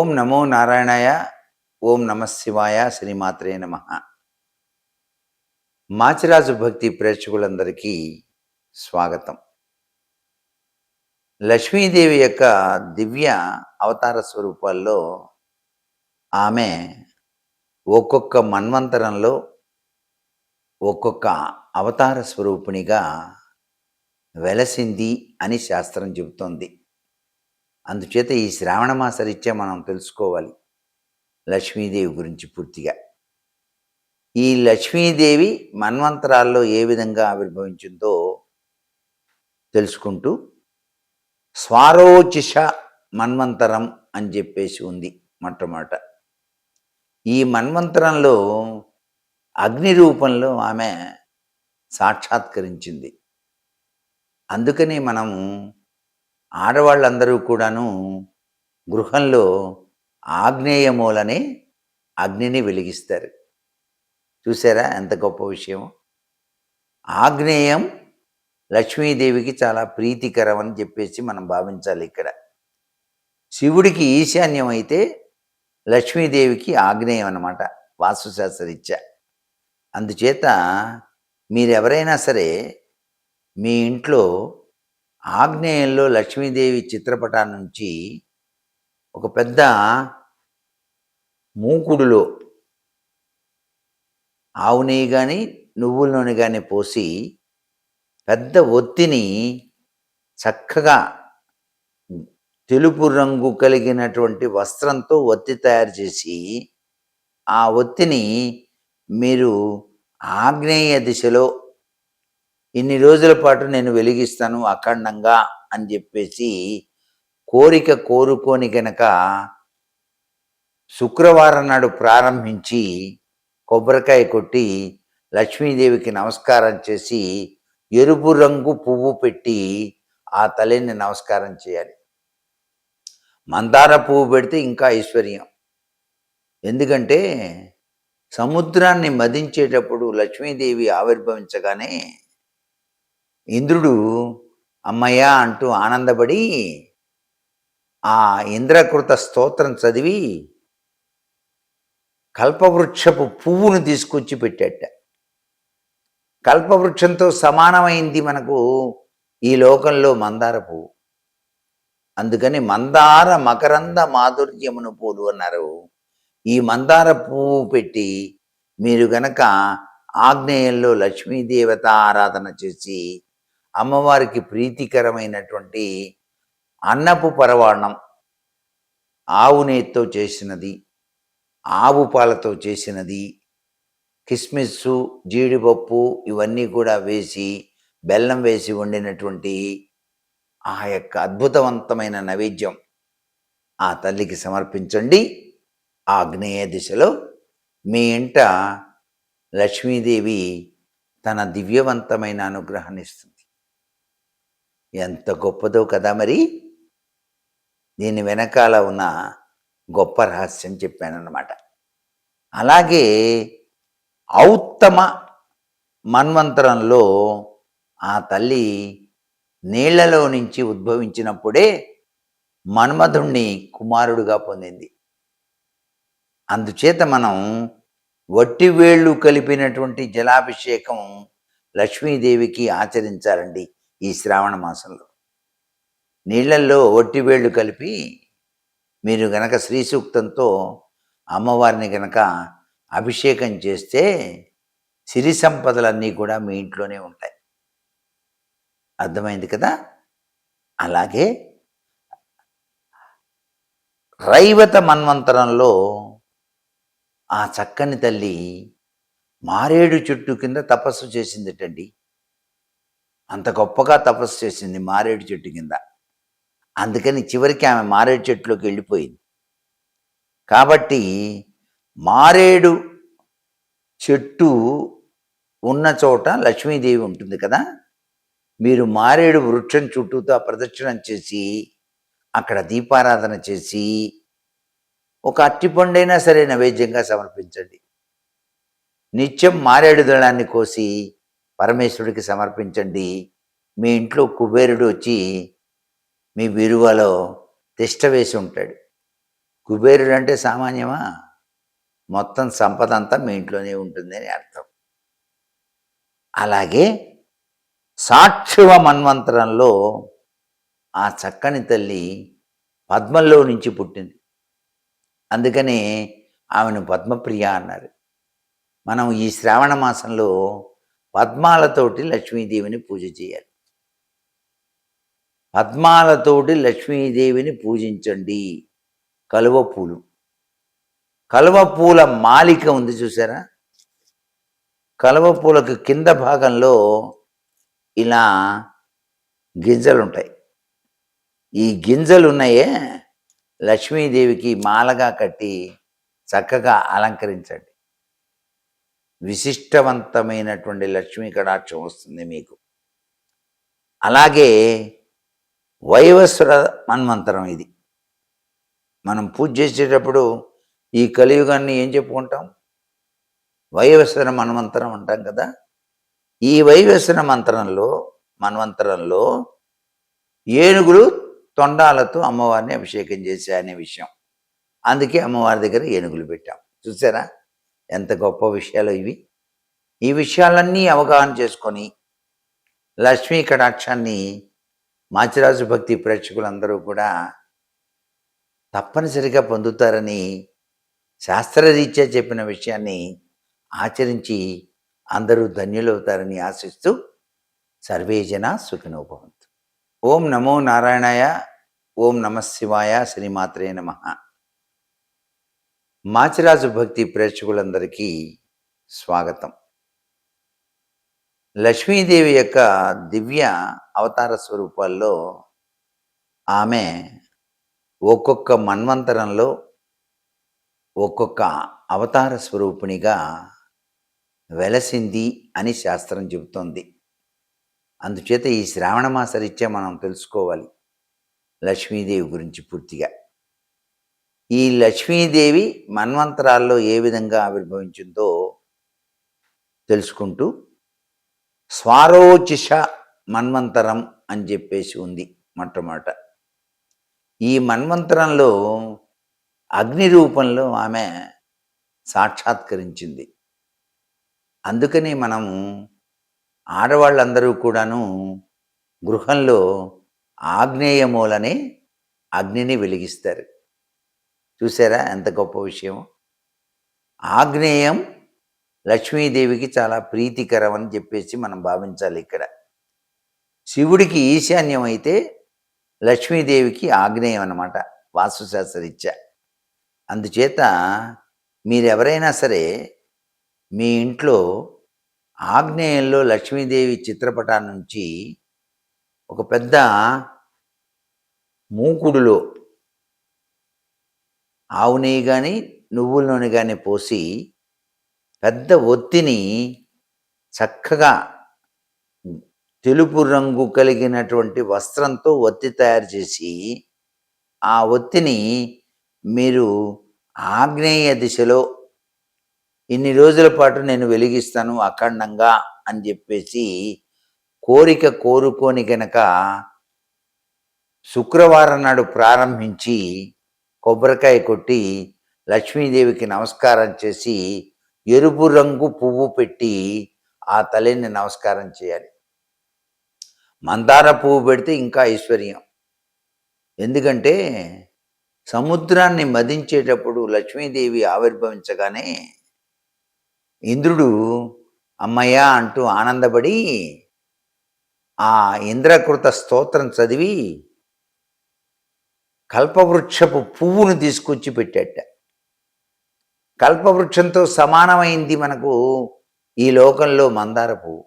ఓం నమో నారాయణాయ. ఓం నమః శివాయ. శ్రీమాత్రే నమః. మాచిరాజు భక్తి ప్రేక్షకులందరికీ స్వాగతం. లక్ష్మీదేవి యొక్క దివ్య అవతార స్వరూపాల్లో ఆమె ఒక్కొక్క మన్వంతరంలో ఒక్కొక్క అవతార స్వరూపిణిగా వెలసింది అని శాస్త్రం చెబుతోంది. అందుచేత ఈ శ్రావణ మాస రీత్యా మనం తెలుసుకోవాలి లక్ష్మీదేవి గురించి పూర్తిగా. ఈ లక్ష్మీదేవి మన్వంతరాల్లో ఏ విధంగా ఆవిర్భవించిందో తెలుసుకుంటూ స్వారోచిష మన్వంతరం అని చెప్పేసి ఉంది మొట్టమొదట. ఈ మన్వంతరంలో అగ్ని రూపంలో ఆమె సాక్షాత్కరించింది. అందుకని మనము ఆడవాళ్ళందరూ కూడాను గృహంలో ఆగ్నేయ మూలనే అగ్నిని వెలిగిస్తారు. చూసారా ఎంత గొప్ప విషయం. ఆగ్నేయం లక్ష్మీదేవికి చాలా ప్రీతికరం అని చెప్పేసి మనం భావించాలి. ఇక్కడ శివుడికి ఈశాన్యం అయితే లక్ష్మీదేవికి ఆగ్నేయం అన్నమాట వాస్తుశాస్త్రరీత్యా. అందుచేత మీరెవరైనా సరే మీ ఇంట్లో ఆగ్నేయంలో లక్ష్మీదేవి చిత్రపటాల నుంచి ఒక పెద్ద మూకుడులో ఆవు నెయ్యి కానీ నువ్వుల నూనె కానీ పోసి పెద్ద ఒత్తిని చక్కగా తెలుపు రంగు కలిగినటువంటి వస్త్రంతో ఒత్తి తయారు చేసి ఆ ఒత్తిని మీరు ఆగ్నేయ దిశలో ఇన్ని రోజుల పాటు నేను వెలిగిస్తాను అఖండంగా అని చెప్పేసి కోరిక కోరుకొని గనక శుక్రవారం నాడు ప్రారంభించి కొబ్బరికాయ కొట్టి లక్ష్మీదేవికి నమస్కారం చేసి ఎరుపు రంగు పువ్వు పెట్టి ఆ తల్లిని నమస్కారం చేయాలి. మందార పువ్వు పెడితే ఇంకా ఐశ్వర్యం. ఎందుకంటే సముద్రాన్ని మదించేటప్పుడు లక్ష్మీదేవి ఆవిర్భవించగానే ఇంద్రుడు అమ్మయ్య అంటూ ఆనందపడి ఆ ఇంద్రకృత స్తోత్రం చదివి కల్పవృక్షపు పువ్వును తీసుకొచ్చి పెట్టాట. కల్పవృక్షంతో సమానమైంది మనకు ఈ లోకంలో మందార పువ్వు. అందుకని మందార మకరంద మాధుర్యమును పూలు అన్నారు. ఈ మందార పువ్వు పెట్టి మీరు గనక ఆగ్నేయంలో లక్ష్మీదేవత ఆరాధన చేసి అమ్మవారికి ప్రీతికరమైనటువంటి అన్నపు పరవాణం, ఆవు నెయ్యితో చేసినది, ఆవు పాలతో చేసినది, కిస్మిస్సు, జీడిపప్పు ఇవన్నీ కూడా వేసి బెల్లం వేసి వండినటువంటి ఆ యొక్క అద్భుతవంతమైన నైవేద్యం ఆ తల్లికి సమర్పించండి. ఆగ్నేయ దిశలో మీ ఇంట లక్ష్మీదేవి తన దివ్యవంతమైన అనుగ్రహాన్ని ఇస్తుంది. ఎంత గొప్పదో కదా. మరి దీని వెనకాల ఉన్న గొప్ప రహస్యం చెప్పానన్నమాట. అలాగే ఔత్తమ మన్వంతరంలో ఆ తల్లి నీళ్లలో నుంచి ఉద్భవించినప్పుడే మన్మధుణ్ణి కుమారుడుగా పొందింది. అందుచేత మనం వట్టివేళ్ళు కలిపినటువంటి జలాభిషేకం లక్ష్మీదేవికి ఆచరించాలండి ఈ శ్రావణ మాసంలో. నీళ్లల్లో వట్టివేళ్ళు కలిపి మీరు గనక శ్రీ సూక్తంతో అమ్మవారిని గనక అభిషేకం చేస్తే సిరి సంపదలన్నీ కూడా మీ ఇంట్లోనే ఉంటాయి. అర్థమైంది కదా. అలాగే రైవత మన్వంతరంలో ఆ చక్కని తల్లి మారేడు చెట్టు కింద తపస్సు చేసిందిటండి. అంత గొప్పగా తపస్సు చేసింది మారేడు చెట్టు కింద. అందుకని చివరికి ఆమె మారేడు చెట్టులోకి వెళ్ళిపోయింది. కాబట్టి మారేడు చెట్టు ఉన్న చోట లక్ష్మీదేవి ఉంటుంది కదా. మీరు మారేడు వృక్షం చుట్టూతో ప్రదక్షిణం చేసి అక్కడ దీపారాధన చేసి ఒక అట్టిపండైనా సరే నైవేద్యంగా సమర్పించండి. నిత్యం మారేడు దళాన్ని కోసి పరమేశ్వరుడికి సమర్పించండి. మీ ఇంట్లో కుబేరుడు వచ్చి మీ బీరువాలో తిష్ట వేసి ఉంటాడు. కుబేరుడు అంటే సామాన్యమా? మొత్తం సంపద అంతా మీ ఇంట్లోనే ఉంటుందని అర్థం. అలాగే సాక్షివ మన్వంతరంలో ఆ చక్కని తల్లి పద్మంలో నుంచి పుట్టింది. అందుకనే ఆమెను పద్మప్రియ అన్నారు. మనం ఈ శ్రావణ మాసంలో పద్మాలతోటి లక్ష్మీదేవిని పూజ చేయాలి. పద్మాలతోటి లక్ష్మీదేవిని పూజించండి. కలువ పూలు, కలువ పూల మాలిక ఉంది చూసారా? కలువ పూలకు కింద భాగంలో ఇలా గింజలుంటాయి. ఈ గింజలు ఉన్నాయే లక్ష్మీదేవికి మాలగా కట్టి చక్కగా అలంకరించండి. విశిష్టవంతమైనటువంటి లక్ష్మీ కటాక్షం వస్తుంది మీకు. అలాగే వైవస్వర మన్వంతరం ఇది. మనం పూజ చేసేటప్పుడు ఈ కలియుగాన్ని ఏం చెప్పుకుంటాం? వైవస్వర మన్వంతరం అంటాం కదా. ఈ వైవస్వర మన్వంతరంలో ఏనుగులు తొండాలతో అమ్మవారిని అభిషేకం చేశాయనే విషయం. అందుకే అమ్మవారి దగ్గర ఏనుగులు పెట్టాం. చూసారా ఎంత గొప్ప విషయాలు ఇవి. ఈ విషయాలన్నీ అవగాహన చేసుకొని లక్ష్మీ కటాక్షాన్ని మాచిరాజు భక్తి ప్రేక్షకులందరూ కూడా తప్పనిసరిగా పొందుతారని శాస్త్రరీత్యా చెప్పిన విషయాన్ని ఆచరించి అందరూ ధన్యులవుతారని ఆశిస్తూ సర్వే జనా సుఖినో భవంతు. ఓం నమో నారాయణాయ. ఓం నమఃశివాయ. శ్రీమాత్రే నమః. మాచిరాజు భక్తి ప్రేక్షకులందరికీ స్వాగతం. లక్ష్మీదేవి యొక్క దివ్య అవతార స్వరూపాల్లో ఆమె ఒక్కొక్క మన్వంతరంలో ఒక్కొక్క అవతార స్వరూపిణిగా వెలసింది అని శాస్త్రం చెబుతోంది. అందుచేత ఈ శ్రావణ మాస రీత్యా మనం తెలుసుకోవాలి లక్ష్మీదేవి గురించి పూర్తిగా. ఈ లక్ష్మీదేవి మన్వంతరాల్లో ఏ విధంగా ఆవిర్భవించిందో తెలుసుకుంటూ స్వారోచిష మన్వంతరం అని చెప్పేసి ఉంది మొట్టమొదట. ఈ మన్వంతరంలో అగ్ని రూపంలో ఆమె సాక్షాత్కరించింది. అందుకని మనము ఆడవాళ్ళందరూ కూడాను గృహంలో ఆగ్నేయ మూలనే అగ్నిని వెలిగిస్తారు. చూసారా ఎంత గొప్ప విషయం. ఆగ్నేయం లక్ష్మీదేవికి చాలా ప్రీతికరం అని చెప్పేసి మనం భావించాలి. ఇక్కడ శివుడికి ఈశాన్యం అయితే లక్ష్మీదేవికి ఆగ్నేయం అన్నమాట వాస్తుశాస్త్రరీత్యా. అందుచేత మీరెవరైనా సరే మీ ఇంట్లో ఆగ్నేయంలో లక్ష్మీదేవి చిత్రపటాన్ని నుంచి ఒక పెద్ద మూకుడులో ఆవు నెయ్యి కానీ నువ్వుల నూనె కానీ పోసి పెద్ద ఒత్తిని చక్కగా తెలుపు రంగు కలిగినటువంటి వస్త్రంతో ఒత్తి తయారు చేసి ఆ ఒత్తిని మీరు ఆగ్నేయ దిశలో ఇన్ని రోజుల పాటు నేను వెలిగిస్తాను అఖండంగా అని చెప్పేసి కోరిక కోరుకొని గనక శుక్రవారం నాడు ప్రారంభించి కొబ్బరికాయ కొట్టి లక్ష్మీదేవికి నమస్కారం చేసి ఎరుపు రంగు పువ్వు పెట్టి ఆ తల్లిని నమస్కారం చేయాలి. మందార పువ్వు పెడితే ఇంకా ఐశ్వర్యం. ఎందుకంటే సముద్రాన్ని మదించేటప్పుడు లక్ష్మీదేవి ఆవిర్భవించగానే ఇంద్రుడు అమ్మయ్య అంటూ ఆనందపడి ఆ ఇంద్రకృత స్తోత్రం చదివి కల్పవృక్షపు పువ్వును తీసుకొచ్చి పెట్టాట. కల్పవృక్షంతో సమానమైంది మనకు ఈ లోకంలో మందార పువ్వు.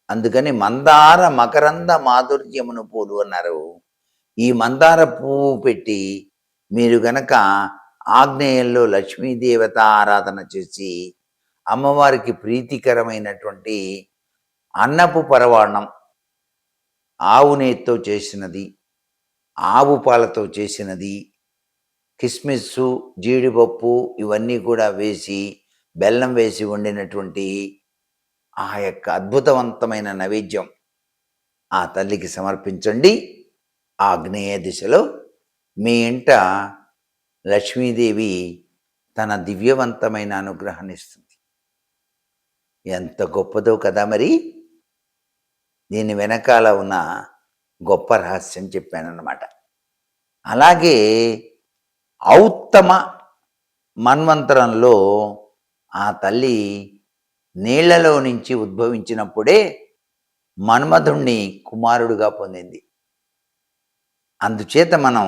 అందుకని మందార మకరంద మాధుర్యమును పూలు అన్నారు. ఈ మందార పువ్వు పెట్టి మీరు గనక ఆగ్నేయంలో లక్ష్మీదేవత ఆరాధన చేసి అమ్మవారికి ప్రీతికరమైనటువంటి అన్నపు పరవాణం, ఆవు నెయ్యితో చేసినది, ఆవు పాలతో చేసినది, కిస్మిస్సు, జీడిపప్పు ఇవన్నీ కూడా వేసి బెల్లం వేసి వండినటువంటి ఆ యొక్క అద్భుతవంతమైన నైవేద్యం ఆ తల్లికి సమర్పించండి. ఆగ్నేయ దిశలో మీ ఇంట లక్ష్మీదేవి తన దివ్యవంతమైన అనుగ్రహాన్ని ఇస్తుంది. ఎంత గొప్పదో కదా మరి! దీని వెనకాల ఉన్న గొప్ప రహస్యం చెప్పానన్నమాట. అలాగే ఔత్తమ మన్వంతరంలో ఆ తల్లి నీళ్లలో నుంచి ఉద్భవించినప్పుడే మన్మధుణ్ణి కుమారుడుగా పొందింది. అందుచేత మనం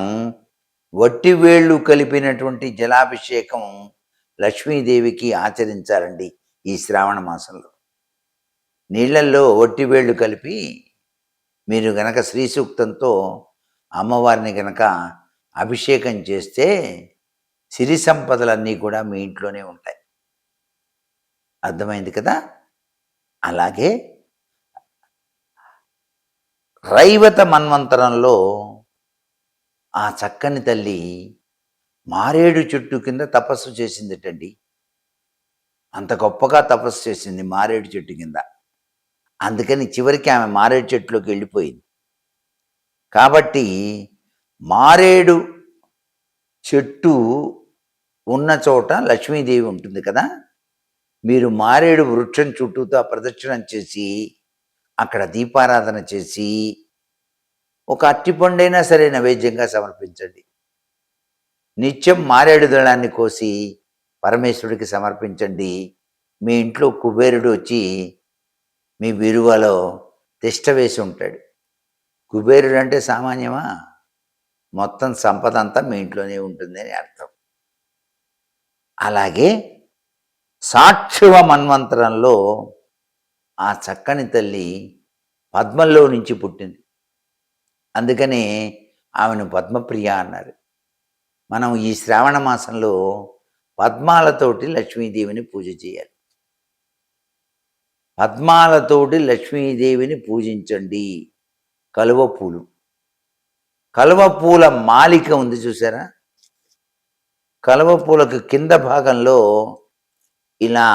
వట్టివేళ్ళు కలిపినటువంటి జలాభిషేకం లక్ష్మీదేవికి ఆచరించాలండి ఈ శ్రావణ మాసంలో. నీళ్లల్లో వట్టివేళ్ళు కలిపి మీరు గనక శ్రీ సూక్తంతో అమ్మవారిని గనక అభిషేకం చేస్తే సిరి సంపదలన్నీ కూడా మీ ఇంట్లోనే ఉంటాయి. అర్థమైంది కదా! అలాగే రైవత మన్వంతరంలో ఆ చక్కని తల్లి మారేడు చెట్టు కింద తపస్సు చేసిందిటండి. అంత గొప్పగా తపస్సు చేసింది మారేడు చెట్టు కింద. అందుకని చివరికి ఆమె మారేడు చెట్టులోకి వెళ్ళిపోయింది. కాబట్టి మారేడు చెట్టు ఉన్న చోట లక్ష్మీదేవి ఉంటుంది కదా! మీరు మారేడు వృక్షం చుట్టూతో ప్రదక్షిణం చేసి అక్కడ దీపారాధన చేసి ఒక అరటిపండైనా సరే నైవేద్యంగా సమర్పించండి. నిత్యం మారేడు దళాన్ని కోసి పరమేశ్వరుడికి సమర్పించండి. మీ ఇంట్లో కుబేరుడు వచ్చి మీ బీరువాలో తిష్ట వేసి ఉంటాడు. కుబేరుడు అంటే సామాన్యమా? మొత్తం సంపద అంతా మీ ఇంట్లోనే ఉంటుందని అర్థం. అలాగే సాక్షివ మన్వంతరంలో ఆ చక్కని తల్లి పద్మంలో నుంచి పుట్టింది. అందుకనే ఆమెను పద్మప్రియ అన్నారు. మనం ఈ శ్రావణ మాసంలో పద్మాలతోటి లక్ష్మీదేవిని పూజ చేయాలి. పద్మాలతోటి లక్ష్మీదేవిని పూజించండి. కలువ పూలు, కలువ పూల మాలిక ఉంది చూసారా? కలువ పూలకు కింద భాగంలో ఇలా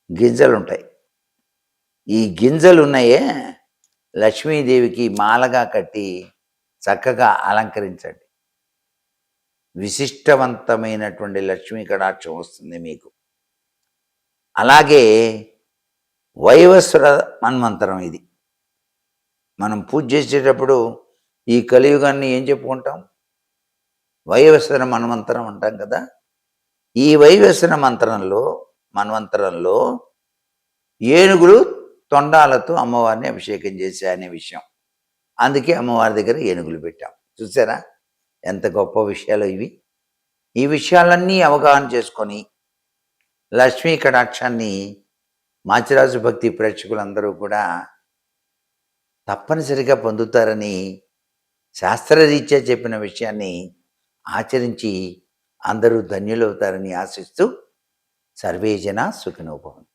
గింజలుంటాయి. ఈ గింజలు ఉన్నాయే లక్ష్మీదేవికి మాలగా కట్టి చక్కగా అలంకరించండి. విశిష్టవంతమైనటువంటి లక్ష్మీ కటాక్షం వస్తుంది మీకు. అలాగే వైవస్వర మన్వంతరం ఇది. మనం పూజ చేసేటప్పుడు ఈ కలియుగాన్ని ఏం చెప్పుకుంటాం? వైవస్వర మన్వంతరం అంటాం కదా! ఈ వైవస్వర మన్వంతరంలో ఏనుగులు తొండాలతో అమ్మవారిని అభిషేకం చేశాయనే విషయం. అందుకే అమ్మవారి దగ్గర ఏనుగులు పెట్టాం. చూసారా ఎంత గొప్ప విషయాలు ఇవి! ఈ విషయాలన్నీ అవగాహన చేసుకొని లక్ష్మీ కటాక్షాన్ని మాచిరాజు భక్తి ప్రేక్షకులందరూ కూడా తప్పనిసరిగా పొందుతారని శాస్త్రరీత్యా చెప్పిన విషయాన్ని ఆచరించి అందరూ ధన్యులవుతారని ఆశిస్తూ సర్వే జనా సుఖినో భవంతు.